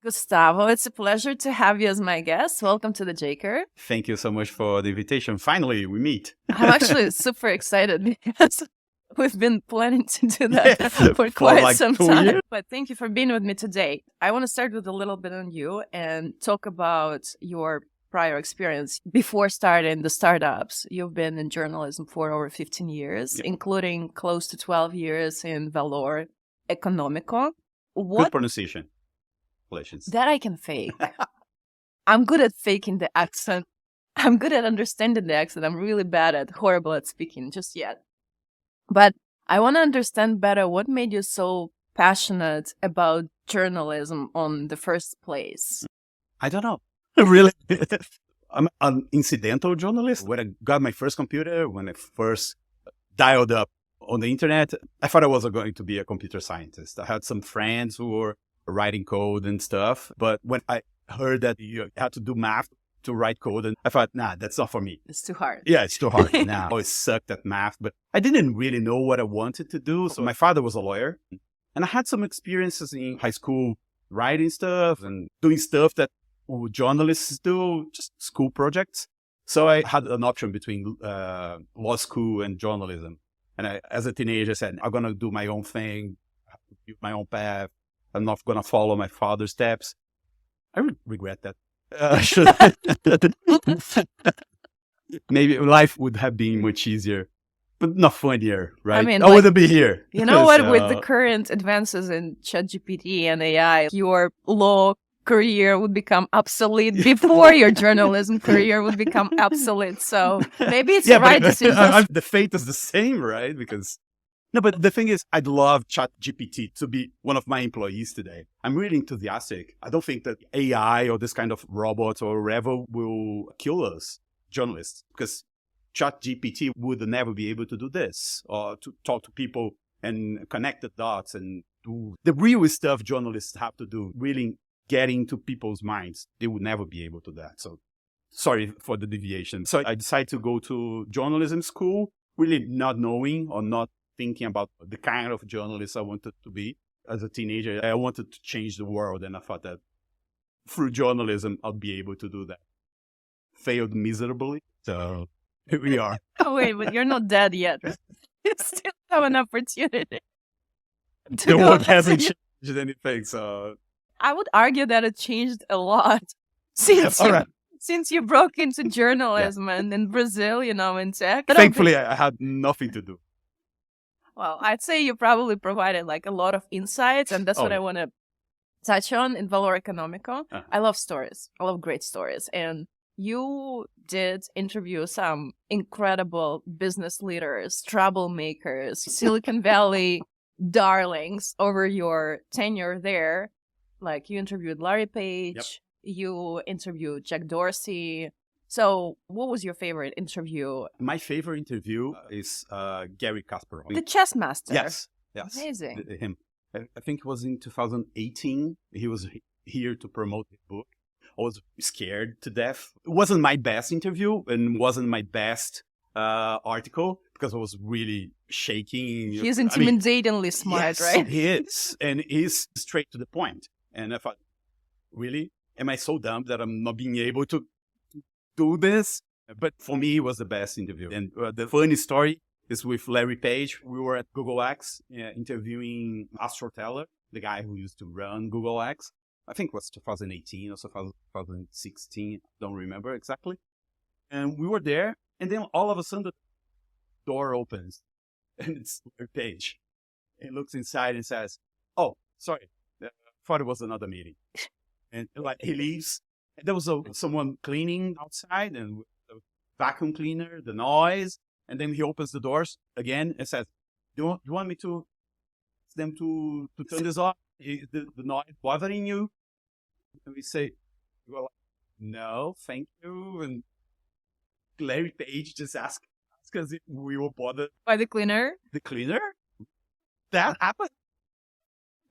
Gustavo, it's a pleasure to have you as my guest. Welcome to the Jaker. Thank you so much for the invitation. Finally, we meet. I'm actually super excited because we've been planning to do that Yeah, for quite like some 2 time. years. But thank you for being with me today. I want to start with a little bit on you and talk about your prior experience before starting the startups. You've been in journalism for over 15 years, Yeah. including close to 12 years in Valor Economico. Good What pronunciation. Congratulations. that I can fake. I'm good at faking the accent. I'm good at understanding the accent. I'm really bad at horrible at speaking just yet. But I want to understand better what made you so passionate about journalism on the first place. I don't know. Really? I'm an incidental journalist. When I got my first computer, when I first dialed up on the internet, I thought I was going to be a computer scientist. I had some friends who were writing code and stuff. But when I heard that you had to do math to write code, and I thought, nah, that's not for me. It's too hard. Yeah, it's too hard. Nah, I always sucked at math, but I didn't really know what I wanted to do. So my father was a lawyer, and I had some experiences in high school writing stuff and doing stuff that journalists do, just school projects. So I had an option between law school and journalism. And as a teenager, I said, I'm going to do my own thing, my own path. I'm not going to follow my father's steps. I regret that. Maybe life would have been much easier, but not funnier, right? I mean, I wouldn't be here. You know what? So- With the current advances in ChatGPT and AI, your law career would become obsolete before your journalism career would become obsolete. So maybe it's the right but decision. the fate is the same, right? Because no, but the thing is, I'd love ChatGPT to be one of my employees today. I'm really enthusiastic. I don't think that AI or this kind of robots or whatever will kill us journalists, because ChatGPT would never be able to do this or to talk to people and connect the dots and do the real stuff journalists have to do, really get into people's minds. They would never be able to do that. So sorry for the deviation. So I decided to go to journalism school, really not knowing or not thinking about the kind of journalist I wanted to be. As a teenager, I wanted to change the world, and I thought that through journalism, I'll be able to do that. Failed miserably, so here we are. Oh, wait, but you're not dead yet. Right? You still have an opportunity. to The go world back. hasn't changed anything, so I would argue that it changed a lot since all you, right. since you broke into journalism and in Brazil, in tech. I don't think- Thankfully, I had nothing to do. Well, I'd say you probably provided like a lot of insights, and that's what Oh. I want to touch on in Valor Economico. Uh-huh. I love stories. I love great stories. And you did interview some incredible business leaders, troublemakers, Silicon Valley darlings over your tenure there. Like you interviewed Larry Page, you interviewed Jack Dorsey. So what was your favorite interview? My favorite interview is Gary Kasparov. The chess master. Yes. Amazing. Him. I think it was in 2018. He was here to promote his book. I was scared to death. It wasn't my best interview and wasn't my best article because I was really shaking. He's intimidatingly smart, yes, right? He is. And he's straight to the point. And I thought, really? Am I so dumb that I'm not being able to do this? But for me, it was the best interview. And the funny story is with Larry Page. We were at GoogleX interviewing Astor Teller, the guy who used to run GoogleX. I think it was 2018 or 2016. Don't remember exactly. And we were there. And then all of a sudden, the door opens. And it's Larry Page. He looks inside and says, "Oh, sorry. I thought it was another meeting." And like he leaves. And there was someone cleaning outside and the vacuum cleaner, the noise. And then he opens the doors again and says, "Do you want me to them to turn this off? Is the noise bothering you?" And we say, "Well, no, thank you." And Larry Page just asked us if we were bothered. By the cleaner? The cleaner? That happened?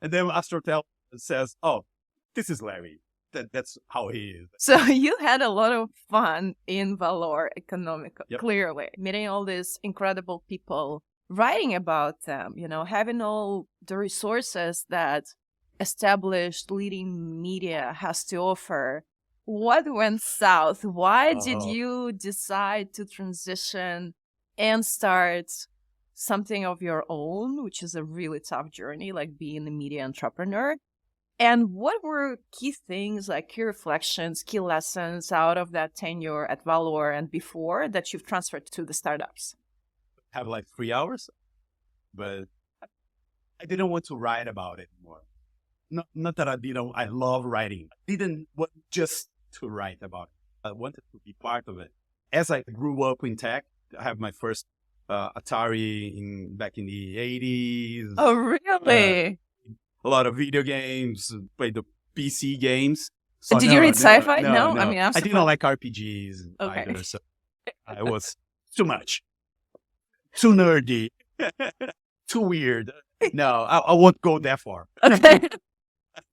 And then Astor Teller says, "Oh, this is Larry. That's how he is." So you had a lot of fun in Valor Economico, Yep. clearly, meeting all these incredible people, writing about them, having all the resources that established leading media has to offer. What went south? Why did you decide to transition and start something of your own, which is a really tough journey, like being a media entrepreneur? And what were key things, like key reflections, key lessons out of that tenure at Valor and before that you've transferred to the startups? Have like 3 hours, but I didn't want to write about it more. Not that I love writing. I didn't want just to write about it. I wanted to be part of it. As I grew up in tech, I have my first Atari back in the 80s. Oh, really? A lot of video games, played the PC games. So did you read sci-fi? No? I mean, I didn't like RPGs either, so I was too much. Too nerdy. Too weird. No, I won't go that far. Okay.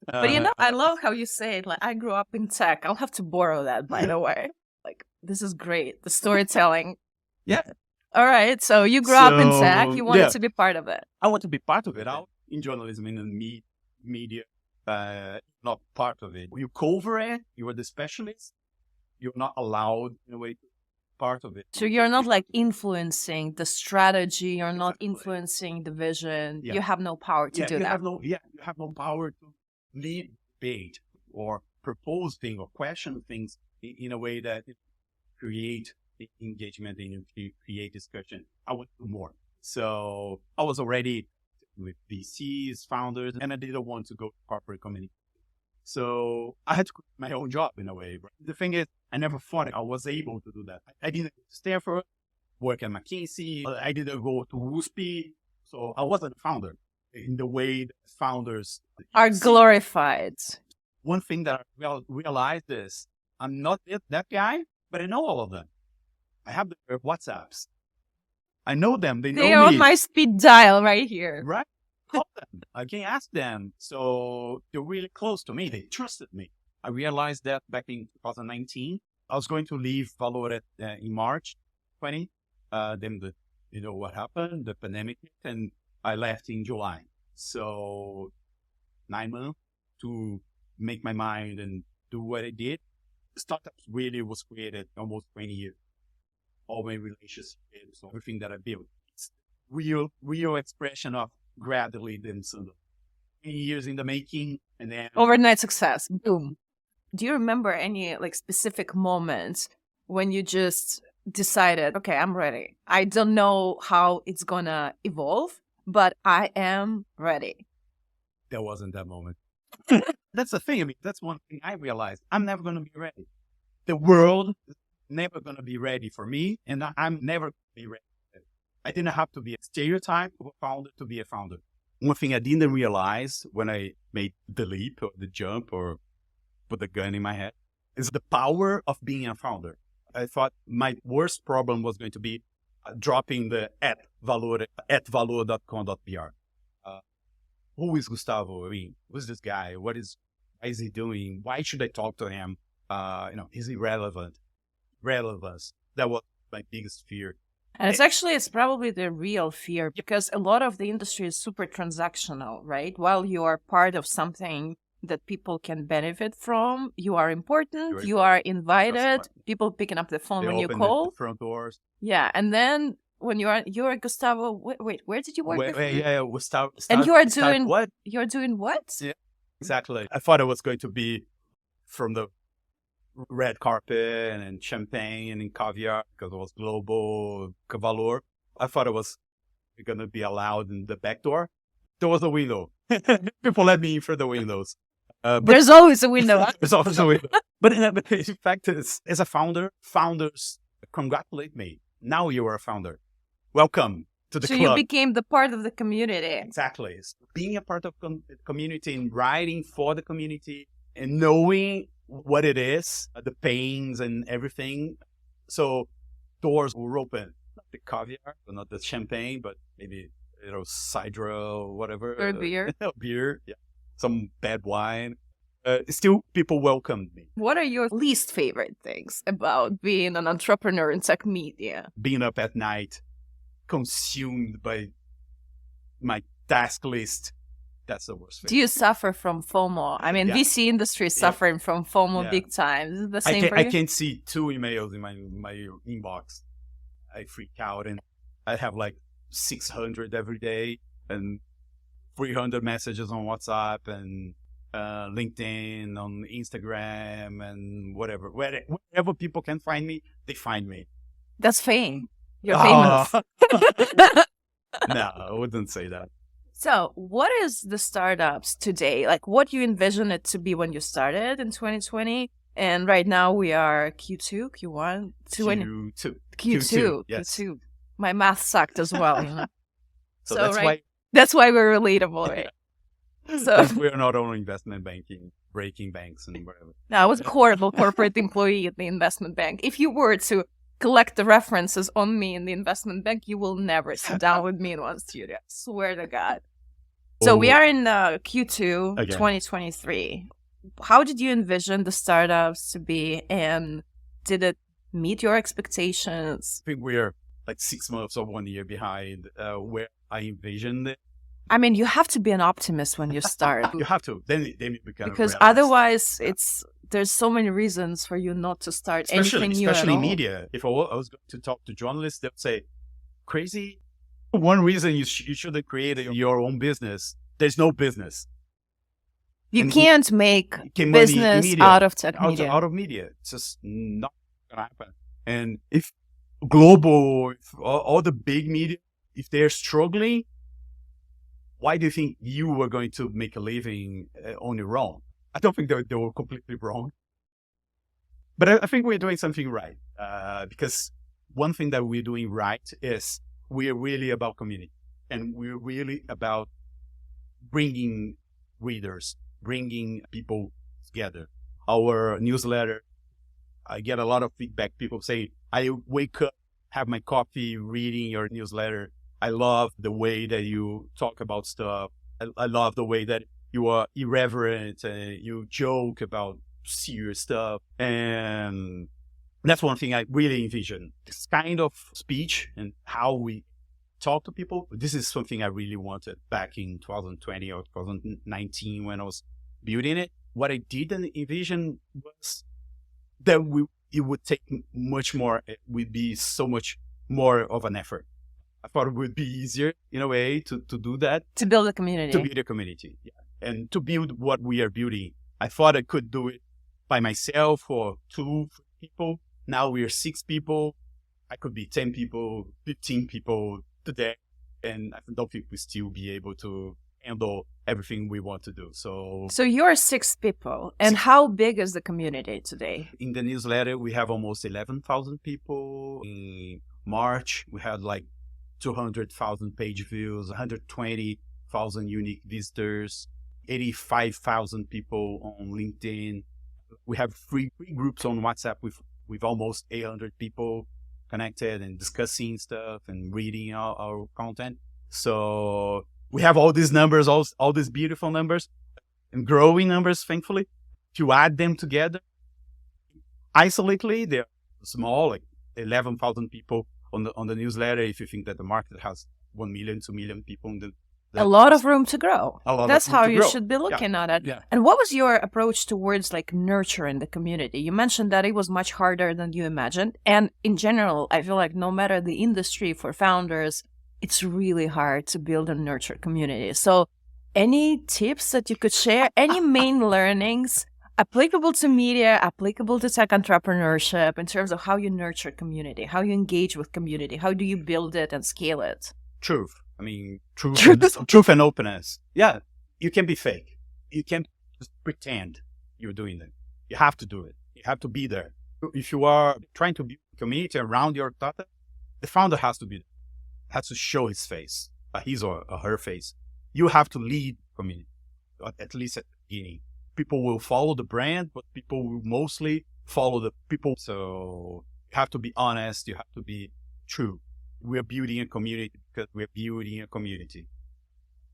But I love how you say it. Like, I grew up in tech. I'll have to borrow that, by the way. Like, this is great. The storytelling. Yeah. All right. So you grew up in tech. You wanted to be part of it. I want to be part of it. In journalism, in the media, not part of it. You cover it. You are the specialist. You're not allowed, in a way, to be part of it. So you're not like influencing the strategy. You're not influencing the vision. You have no power to do that. You have no power to lead debate or propose things or question things in a way that create engagement and create discussion. I want to do more. So I was already with VCs, founders, and I didn't want to go to corporate community. So I had to quit my own job in a way. But the thing is, I never thought I was able to do that. I didn't stay for work at McKinsey. I didn't go to USP. So I wasn't a founder in the way that founders are glorified. One thing that I realized is I'm not that guy, but I know all of them. I have their WhatsApps. I know them. They know me. They are on my speed dial right here. Right? Call them. I can ask them. So they're really close to me. They trusted me. I realized that back in 2019. I was going to leave Valor in March 20. Then what happened? The pandemic hit, and I left in July. So 9 months to make my mind and do what I did. Startups really was created almost 20 years. All my relationships, so everything that I built. It's real expression of gradually then some 20 years in the making, and then overnight success. Boom. Do you remember any like specific moments when you just decided, okay, I'm ready. I don't know how it's gonna evolve, but I am ready? There wasn't that moment. That's the thing. I mean, that's one thing I realized. I'm never gonna be ready. The world never going to be ready for me, and I'm never going to be ready. I didn't have to be a stereotype of a founder to be a founder. One thing I didn't realize when I made the leap or the jump or put the gun in my head is the power of being a founder. I thought my worst problem was going to be dropping the @valor.com.br. Who is Gustavo? I mean, who's this guy? Why is he doing? Why should I talk to him? Is he relevant? Relevance. That was my biggest fear. And it's probably the real fear, because a lot of the industry is super transactional, right? While you are part of something that people can benefit from, you are important, you are invited, people picking up the phone when you call. The front doors. Yeah. And then when you're Gustavo, wait, where did you work? Gustavo. And you are doing what? You're doing what? Yeah, exactly. I thought it was going to be from the red carpet and champagne and caviar because it was global Valor. I thought it was going to be allowed in the back door. There was a window. People let me in through the windows. But there's always a window. There's always a window. But in fact, as a founder, founders congratulate me. Now you are a founder. Welcome to the club. So you became the part of the community. Exactly. Being a part of the community and writing for the community and knowing what it is, the pains and everything. So doors were open. Not the caviar, not the champagne, but maybe, cider or whatever. Or beer. Beer, yeah. Some bad wine. Still, people welcomed me. What are your least favorite things about being an entrepreneur in tech media? Being up at night, consumed by my task list That's the worst Do thing. you suffer from FOMO? I mean, Yeah. VC industry is suffering from FOMO Yeah. big time. Is it the I same can, for I you? can't see 2 emails in my inbox. I freak out, and I have like 600 every day and 300 messages on WhatsApp and LinkedIn, on Instagram, and whatever. Wherever people can find me, they find me. That's fame. You're Ah. famous. No, I wouldn't say that. So, what is the startups today? Like, what you envision it to be when you started in 2020? And right now we are Q2, Q1, Q2. Q2, Yes. Q2. My math sucked as well, you know. So that's right, that's why we're relatable, right? So we're not only investment banking, breaking banks and whatever. no, I was a horrible corporate employee at the investment bank. If you were to collect the references on me in the investment bank, you will never sit down with me in one studio. I swear to God. So we are in Q2 Again. 2023. How did you envision the startups to be, and did it meet your expectations? I think we're like 6 months or 1 year behind where I envisioned it. I mean, you have to be an optimist when you start. You have to. Then you become Because a realist. otherwise, there's so many reasons for you not to start anything new Especially at all. media. If I was going to talk to journalists, they'll say, crazy. One reason you shouldn't create your own business. There's no business. You can't make money business media, out of tech media. Out of media. It's just not going to happen. And if global, if all the big media, if they're struggling, why do you think you were going to make a living on your own? I don't think they were completely wrong. But I think we're doing something right. Because one thing that we're doing right is we're really about community. And we're really about bringing readers, bringing people together. Our newsletter, I get a lot of feedback. People say, I wake up, have my coffee, reading your newsletter. I love the way that you talk about stuff. I love the way that you are irreverent and you joke about serious stuff. And that's one thing I really envision. This kind of speech and how we talk to people. This is something I really wanted back in 2020 or 2019 when I was building it. What I didn't envision was that it would take much more. It would be so much more of an effort. I thought it would be easier in a way to do that. To build a community. To build a community, yeah. And to build what we are building. I thought I could do it by myself or 2 people. Now we are 6 people. I could be 10 people, 15 people today. And I don't think we still be able to handle everything we want to do. So you're 6 people. And how big is the community today? In the newsletter, we have almost 11,000 people. In March, we had like 200,000 page views, 120,000 unique visitors, 85,000 people on LinkedIn. We have free groups on WhatsApp with almost 800 people connected and discussing stuff and reading our content. So we have all these numbers, all these beautiful numbers and growing numbers, thankfully. If you add them together, isolatedly, they're small, like 11,000 people on the newsletter. If you think that the market has 1 million, 2 million people, a lot of room to grow. That's how you grow. should be looking at it. Yeah. And what was your approach towards like nurturing the community? You mentioned that it was much harder than you imagined. And in general, I feel like no matter the industry for founders, it's really hard to build and nurture community. So any tips that you could share, any main learnings applicable to media, applicable to tech entrepreneurship in terms of how you nurture community, how you engage with community, how do you build it and scale it? Truth. I mean, truth and openness. Yeah, you can be fake. You can't just pretend you're doing it. You have to do it. You have to be there. If you are trying to build a community around your startup, the founder has to be there. Has to show his face, his or her face. You have to lead community, at least at the beginning. People will follow the brand, but people will mostly follow the people. So you have to be honest. You have to be true. We're building a community because we're building a community.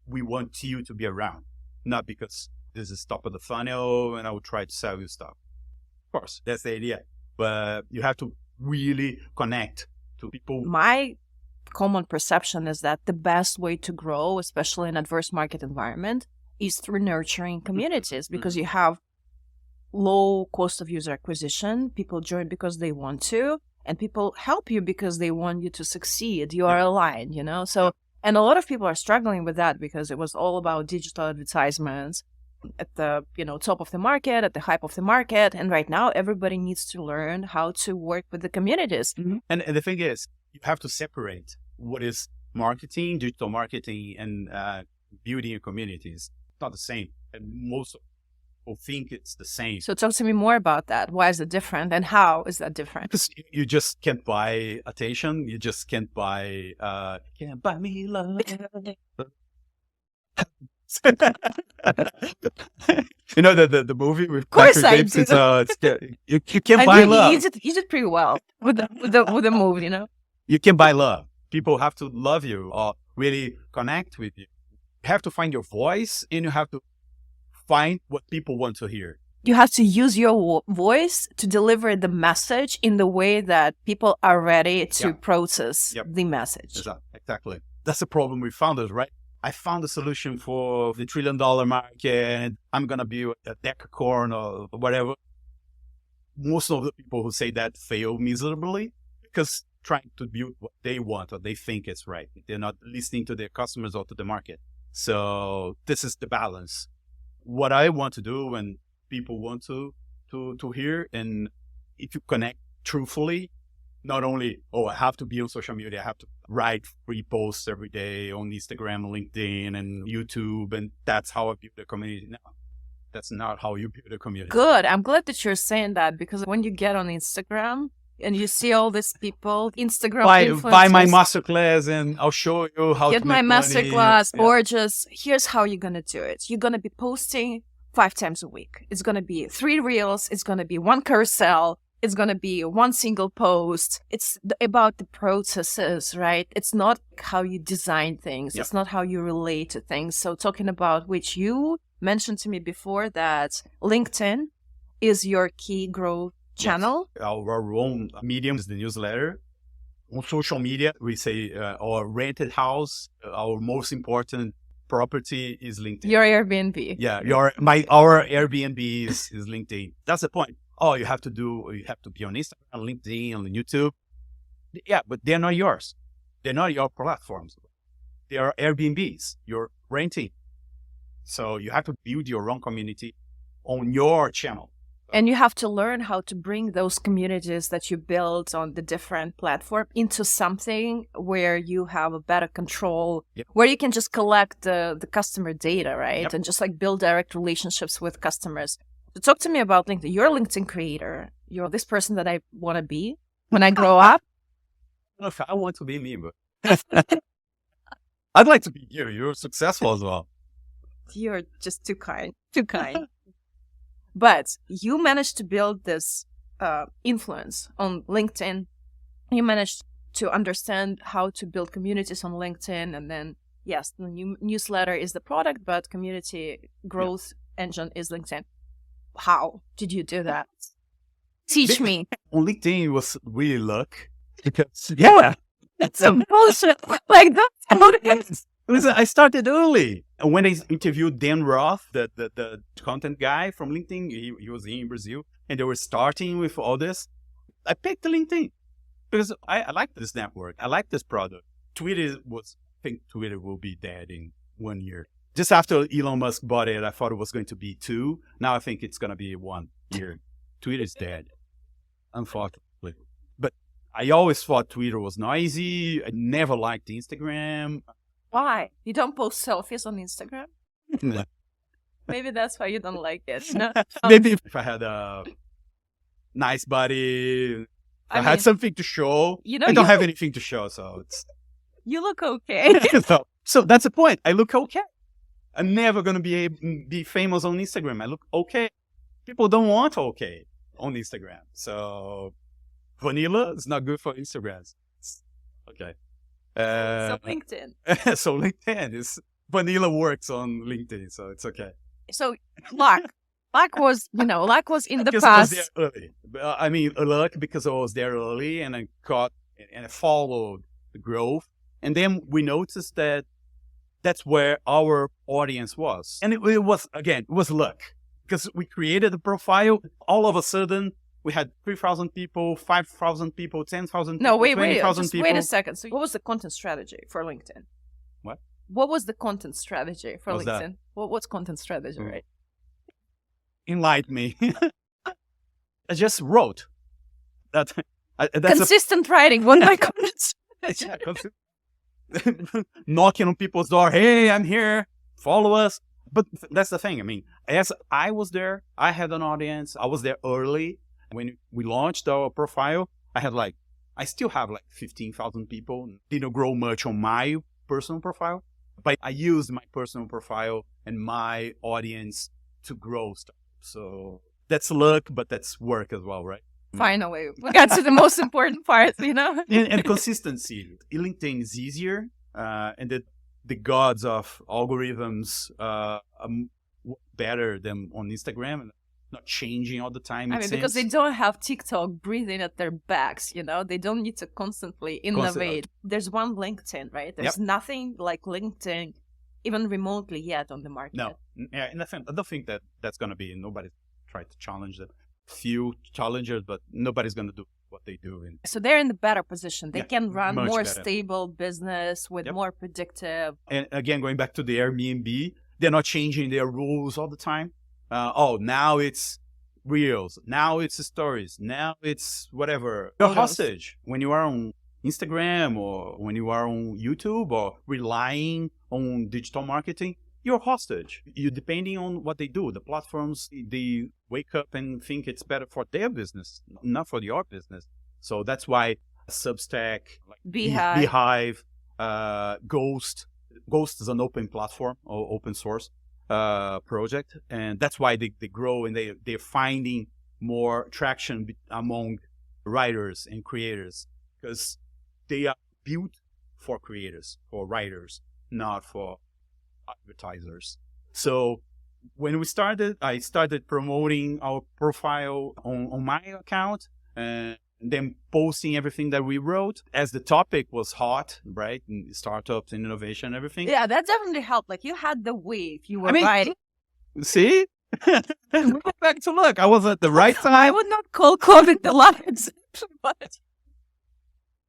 We want you to be around, not because this is top of the funnel and I will try to sell you stuff. Of course, that's the idea. But you have to really connect to people. My common perception is that the best way to grow, especially in adverse market environment, is through nurturing communities, because you have low cost of user acquisition. People join because they want to, and people help you because they want you to succeed. You are aligned, So, and a lot of people are struggling with that because it was all about digital advertisements at the, top of the market, at the hype of the market. And right now, everybody needs to learn how to work with the communities. Mm-hmm. And the thing is, you have to separate what is marketing, digital marketing, and building communities. It's not the same. And most people think it's the same. So talk to me more about that. Why is it different, and how is that different? Because you just can't buy attention. You just can't buy, can't buy me love. The movie with Patrick Bates, you can't buy love. You did pretty well with the movie, You can buy love. People have to love you or really connect with you. You have to find your voice, and you have to find what people want to hear. You have to use your voice to deliver the message in the way that people are ready to process the message. Exactly. That's the problem we found, right? I found a solution for the $1 trillion market. I'm going to be a decacorn or whatever. Most of the people who say that fail miserably because trying to build what they want or they think is right. They're not listening to their customers or to the market. So this is the balance. What I want to do when people want to hear, and if you connect truthfully, not only, I have to be on social media, I have to write free posts every day on Instagram, LinkedIn, and YouTube, and that's how I build a community. No, that's not how you build a community. Good. I'm glad that you're saying that, because when you get on Instagram and you see all these people, Instagram influencers, buy my masterclass and I'll show you how to make money. Get my masterclass, or just, here's how you're going to do it. You're going to be posting 5 times a week. It's going to be 3 reels. It's going to be 1 carousel. It's going to be 1 single post. It's about the processes, right? It's not how you design things. It's not how you relate to things. So talking about which you mentioned to me before, that LinkedIn is your key growth channel. Our own medium is the newsletter. On social media, we say our rented house, our most important property is LinkedIn. Your Airbnb. Yeah, our Airbnb is LinkedIn. That's the point. You have to be on Instagram, on LinkedIn, on YouTube. Yeah, but they're not yours. They're not your platforms. They are Airbnbs. You're renting. So you have to build your own community on your channel. And you have to learn how to bring those communities that you build on the different platform into something where you have a better control, where you can just collect the customer data, right? And just build direct relationships with customers. So talk to me about LinkedIn. You're a LinkedIn creator. You're this person that I want to be when I grow up. I want to be me, but I'd like to be you. You're successful as well. You're just too kind. Too kind. But you managed to build this influence on LinkedIn. You managed to understand how to build communities on LinkedIn. And then, yes, the newsletter is the product, but community growth engine is LinkedIn. How did you do that? Teach me. On LinkedIn, it was really luck. Because, that's a bullshit. That's how it is. Listen, I started early. When I interviewed Dan Roth, the content guy from LinkedIn, he was in Brazil, and they were starting with all this. I picked LinkedIn because I like this network. I like this product. I think Twitter will be dead in 1 year. Just after Elon Musk bought it, I thought it was going to be 2. Now I think it's going to be 1 year. Twitter is dead, unfortunately. But I always thought Twitter was noisy. I never liked Instagram. Why? You don't post selfies on Instagram? No. Maybe that's why you don't like it. No? Maybe if I had a nice body, I had something to show. I don't have anything to show, so it's... You look okay. So that's the point. I look okay. I'm never going to be famous on Instagram. I look okay. People don't want okay on Instagram. So vanilla is not good for Instagram. Okay. So LinkedIn. So LinkedIn is vanilla works on LinkedIn, so it's okay. So luck was in the because past. I was there early. I mean, luck because I was there early and I followed the growth. And then we noticed that that's where our audience was. And it was, again, it was luck. Because we created the profile, all of a sudden, we had 3,000 people, 5,000 people, 10,000 people, No, wait, 20,000 people. wait a second. So what was the content strategy for LinkedIn? What? What was the content strategy for What's LinkedIn? What's content strategy, right? Enlighten me. I just wrote. That's Consistent writing. What my content strategy? Knocking on people's door. Hey, I'm here. Follow us. But that's the thing. I mean, as I was there, I had an audience. I was there early. When we launched our profile, I still have 15,000 people. Didn't grow much on my personal profile, but I used my personal profile and my audience to grow stuff. So that's luck, but that's work as well, right? Finally, we got to the most important part, And consistency. LinkedIn is easier, and the gods of algorithms are better than on Instagram, and not changing all the time. Because they don't have TikTok breathing at their backs, They don't need to constantly innovate. There's one LinkedIn, right? There's nothing like LinkedIn, even remotely yet on the market. No, yeah, and I don't think that's going to be. Nobody tried to challenge it. Few challengers, but nobody's going to do what they do. So they're in the better position. They can run more better. Stable business with more predictive. And again, going back to the Airbnb, they're not changing their rules all the time. Now it's Reels. Now it's stories. Now it's whatever. You're hostage when you are on Instagram or when you are on YouTube or relying on digital marketing. You're hostage. You're depending on what they do. The platforms, they wake up and think it's better for their business, not for your business. So that's why Substack, Beehive, Ghost is an open platform or open source project. And that's why they grow and they're finding more traction among writers and creators because they are built for creators, for writers, not for advertisers. So when we started, I started promoting our profile on my account and then posting everything that we wrote as the topic was hot, right? And startups and innovation and everything. Yeah, that definitely helped. You had the wave. You were writing. See? Back to look. I was at the right time. I would not call COVID the last, but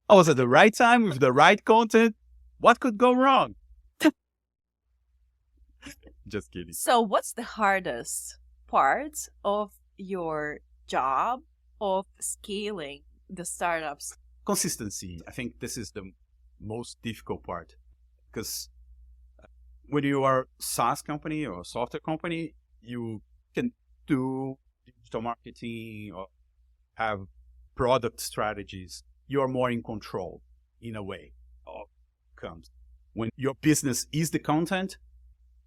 I was at the right time with the right content. What could go wrong? Just kidding. So what's the hardest part of your job of scaling the startups? Consistency. I think this is the most difficult part because when you are a SaaS company or a software company, you can do digital marketing or have product strategies. You're more in control in a way of comes. When your business is the content,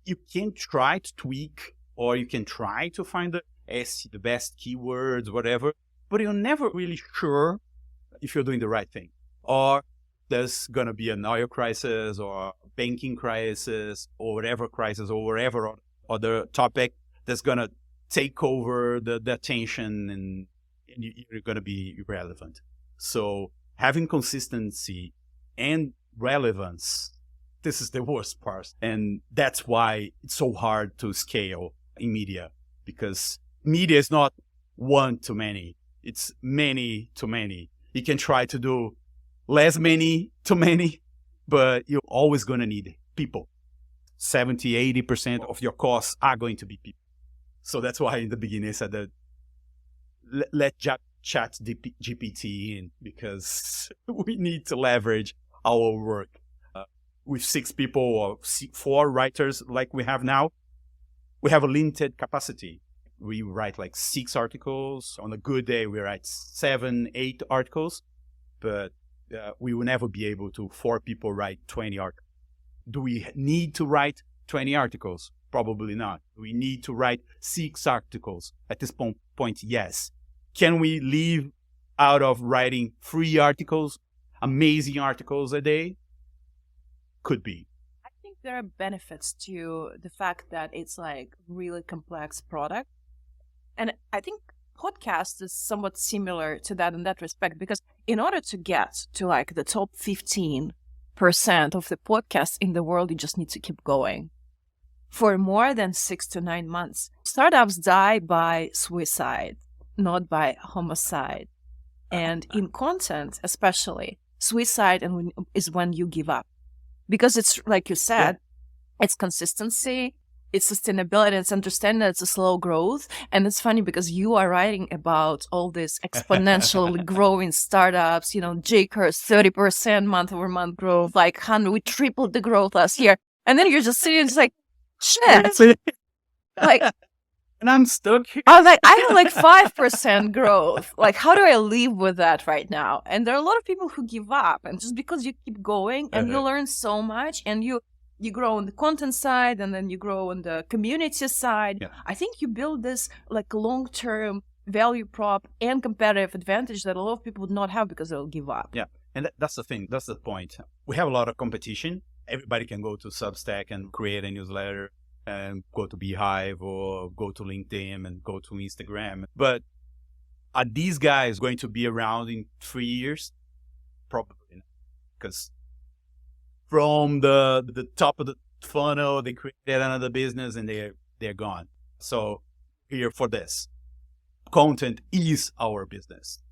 you can try to tweak or you can try to find the best keywords, whatever, but you're never really sure if you're doing the right thing. Or there's going to be an oil crisis or a banking crisis or whatever crisis or whatever other topic that's going to take over the attention and you're going to be irrelevant. So having consistency and relevance, this is the worst part. And that's why it's so hard to scale in media, because media is not one to many. It's many to many. You can try to do less many to many, but you're always going to need people. 70, 80% of your costs are going to be people. So that's why in the beginning I said that let ChatGPT in, because we need to leverage our work. With 6 people or 4 writers like we have now, we have a limited capacity. We write 6 articles. On a good day, we write 7, 8 articles, but we will never be able to 4 people write 20 articles. Do we need to write 20 articles? Probably not. We need to write 6 articles. At this point, yes. Can we live out of writing 3 articles, amazing articles a day? Could be. I think there are benefits to the fact that it's really complex product. And I think podcast is somewhat similar to that in that respect, because in order to get to the top 15 5% of the podcasts in the world, you just need to keep going for more than 6 to 9 months. Startups die by suicide, not by homicide. And in content, especially, suicide is when you give up. Because it's, like you said, it's consistency, it's sustainability, it's understanding that it's a slow growth. And it's funny because you are writing about all these exponentially growing startups, J-Curve, 30% month over month growth, like 100, we tripled the growth last year. And then you're just sitting just like, shit. Like, and I'm stuck here. I was like, I have like 5% growth. Like, how do I live with that right now? And there are a lot of people who give up. And just because you keep going and you learn so much and you grow on the content side and then you grow on the community side, I think you build this like long-term value prop and competitive advantage that a lot of people would not have because they'll give up. Yeah. And that's the thing. That's the point. We have a lot of competition. Everybody can go to Substack and create a newsletter and go to Beehive or go to LinkedIn and go to Instagram. But are these guys going to be around in 3 years? Probably not. Because from the top of the funnel, they created another business and they're gone. So here for this. Content is our business.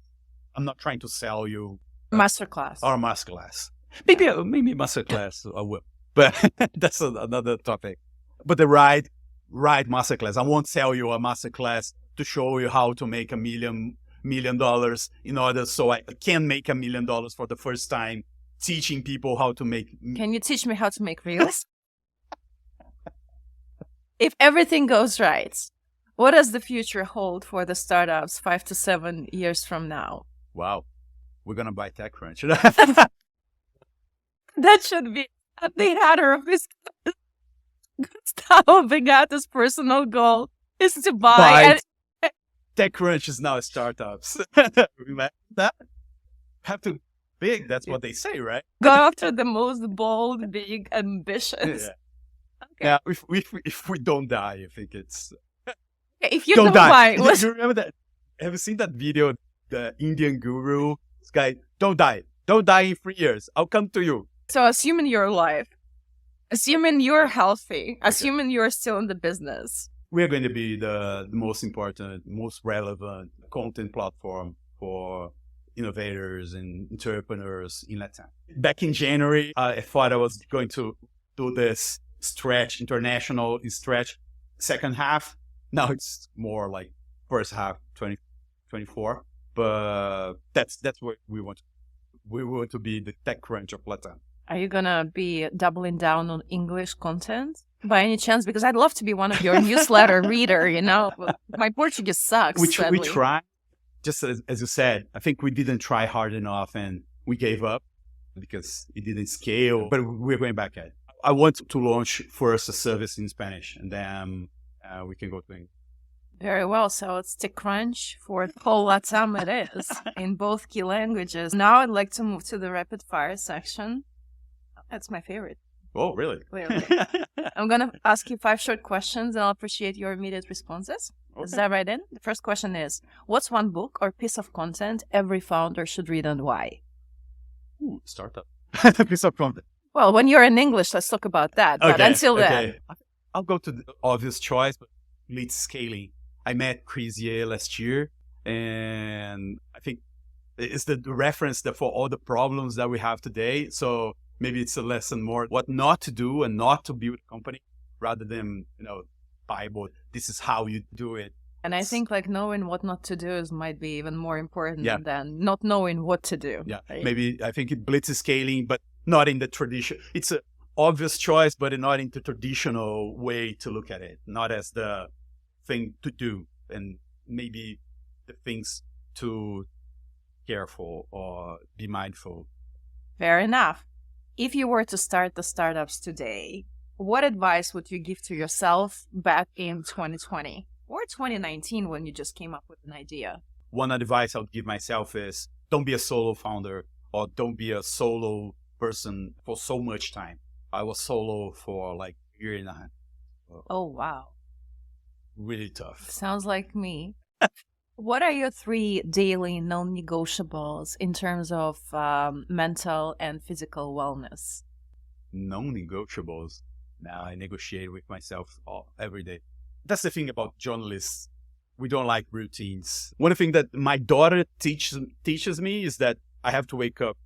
I'm not trying to sell you Masterclass. Or masterclass. Maybe masterclass I will. But that's another topic. But the right masterclass. I won't sell you a masterclass to show you how to make $1 million in order so I can make $1 million for the first time, teaching people how to make. Can you teach me how to make reels? If everything goes right, what does the future hold for the startups 5 to 7 years from now? Wow. We're going to buy TechCrunch. That should be at the header of his Gustavo Brigatto's personal goal is to buy. TechCrunch is now startups. Remember that? Have to big. That's what they say, right? Go after the most bold, big ambitions. Yeah. Okay. If we don't die, I think it's. If you don't die. You remember that? Have you seen that video? The Indian guru. This guy, don't die. Don't die in 3 years. I'll come to you. So assuming you're alive, assuming you're healthy, assuming you're still in the business. We're going to be the most important, most relevant content platform for innovators and entrepreneurs in Latin. Back in January, I thought I was going to do this international stretch second half. Now it's more like first half 2024. But that's what we want. We want to be the TechCrunch of Latin. Are you going to be doubling down on English content by any chance? Because I'd love to be one of your newsletter reader, My Portuguese sucks. We try, just as you said, I think we didn't try hard enough and we gave up because it didn't scale, but we're going back at it. I want to launch first a service in Spanish and then we can go to English. Very well. So it's TechCrunch for the whole LATAM it is in both key languages. Now I'd like to move to the rapid fire section. That's my favorite. Oh, really? Clearly. I'm going to ask you 5 short questions and I'll appreciate your immediate responses. Okay. Is that right in? The first question is, what's one book or piece of content every founder should read and why? Startup. Piece of content. Well, when you're in English, let's talk about that. But until then. I'll go to the obvious choice, but lead scaling. I met Chris Ye last year, and I think it's the reference that for all the problems that we have today. So maybe it's a lesson more what not to do and not to build a company rather than, Bible. This is how you do it. And I think knowing what not to do might be even more important than not knowing what to do. Yeah, right? Maybe I think it blitz scaling, but not in the tradition. It's an obvious choice, but not in the traditional way to look at it. Not as the thing to do and maybe the things to careful or be mindful. Fair enough. If you were to start the startups today, what advice would you give to yourself back in 2020 or 2019 when you just came up with an idea? One advice I would give myself is don't be a solo founder or don't be a solo person for so much time. I was solo for like a year and a half. Oh, wow. Really tough. Sounds like me. What are your 3 daily non-negotiables in terms of mental and physical wellness? Non-negotiables. Now I negotiate with myself every day. That's the thing about journalists. We don't like routines. One thing that my daughter teaches me is that I have to wake up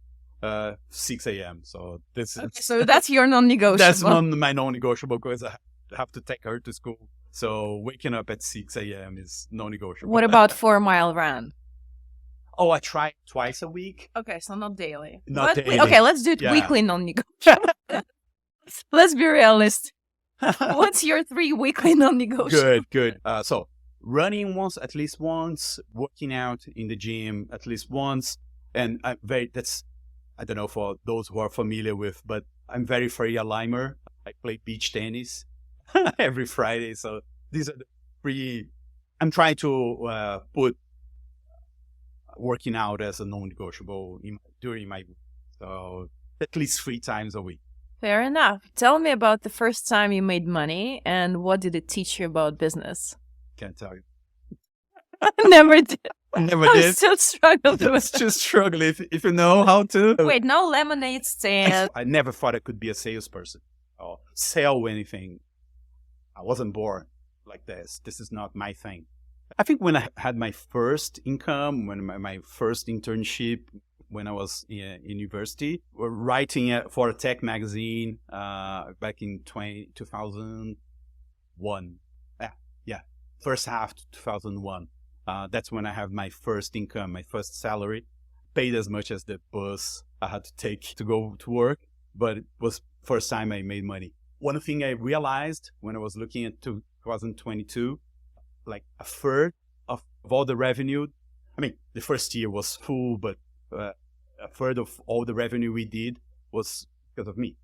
6 a.m. So this is So that's your non-negotiable. that's my non-negotiable because I have to take her to school. So waking up at 6 a.m. is non-negotiable. What about 4-mile run? Oh, I try twice a week. Okay, so not daily. Not But daily. Okay, let's do it Yeah. weekly non-negotiable. Let's be realistic. What's your 3 weekly non-negotiable? Good. So running at least once, working out in the gym at least once. And I don't know for those who are familiar with, but I'm very limer. I play beach tennis every Friday. So these are the 3. I'm trying to put working out as a non-negotiable during my week. So at least 3 times a week. Fair enough. Tell me about the first time you made money and what did it teach you about business? Can't tell you. Never did. Never I'm did. still struggling with Just struggle if you know how to. Wait, no lemonade stand. I never thought I could be a salesperson or sell anything. I wasn't born like this. This is not my thing. I think when I had my first income, when my first internship, when I was in university, we're writing for a tech magazine back in 2001. Yeah, first half 2001. That's when I have my first income, my first salary, paid as much as the bus I had to take to go to work, but it was first time I made money. One thing I realized when I was looking at 2022, like a third of all the revenue, I mean, the first year was full, but a third of all the revenue we did was because of me.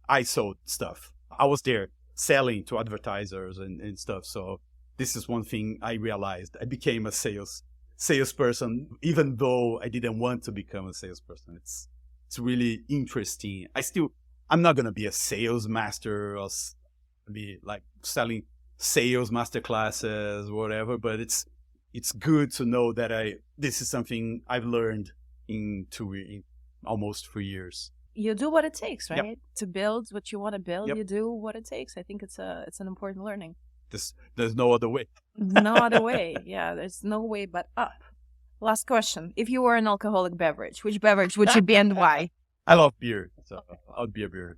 I sold stuff. I was there selling to advertisers and stuff. So this is one thing I realized. I became a salesperson, even though I didn't want to become a salesperson. It's really interesting. I'm not going to be a sales master or be like selling sales master classes, whatever, but it's good to know that this is something I've learned in almost 3 years. You do what it takes, right? Yep. To build what you want to build, Yep. You do what it takes. I think it's an important learning. There's no other way. No other way. Yeah, there's no way but up. Last question. If you were an alcoholic beverage, which beverage would you be and why? I love beer, so I'll be a beer.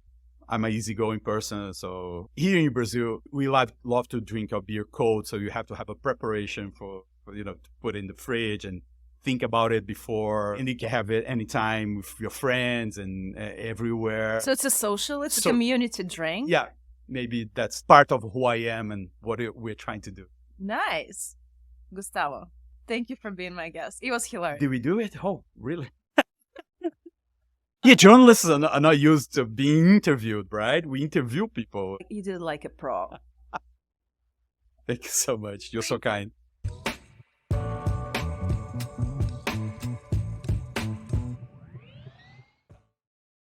I'm an easygoing person, so here in Brazil, we love to drink our beer cold, so you have to have a preparation for to put in the fridge and think about it before, and you can have it anytime with your friends and everywhere. So it's a community drink? Yeah, maybe that's part of who I am and what we're trying to do. Nice. Gustavo, thank you for being my guest. It was hilarious. Did we do it? Oh, really? Yeah, journalists are not used to being interviewed, right? We interview people. You did like a pro. Thank you so much. You're so kind.